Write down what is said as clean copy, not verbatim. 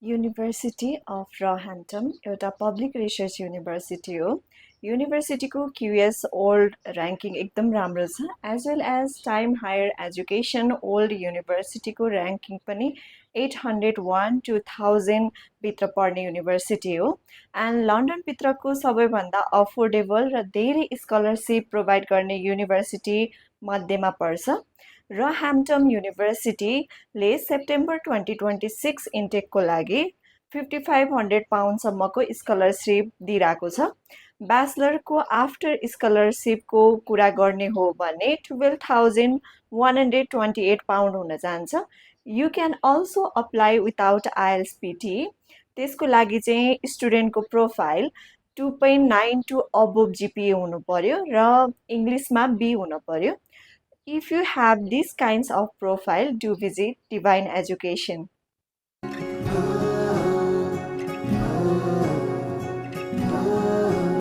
University of रहाम्पटन एउटा public research university हो। युनिभर्सिटीको QS old ranking एकदम राम्रो छ, as well as time higher education world युनिभर्सिटीको ऱ्याङ्किङ पनि 801 to 1000 भित्र पर्ने युनिभर्सिटी हो। एन्ड लन्डनभित्रको सबैभन्दा अफोर्डेबल र धेरै स्कलरसिप प्रोभाइड गर्ने युनिभर्सिटी मध्येमा पर्छ। रहाम्पटन युनिभर्सिटीले सेप्टेम्बर 2026 इन्टेकको लागि 5500 पाउन्डसम्मको स्कलरसिप दिइरहेको छ। ब्याचलरको आफ्टर स्कलरसिपको कुरा गर्ने हो भने 12,128 पाउन्ड हुन जान्छ। You can also apply without आइएलएसपिटी। त्यसको लागि चाहिँ स्टुडेन्टको प्रोफाइल 2.92 अबोभ जिपिए हुनु पर्यो र इङ्ग्लिसमा बी हुनु पर्यो। If you have these kinds of profile, do visit Divine Education.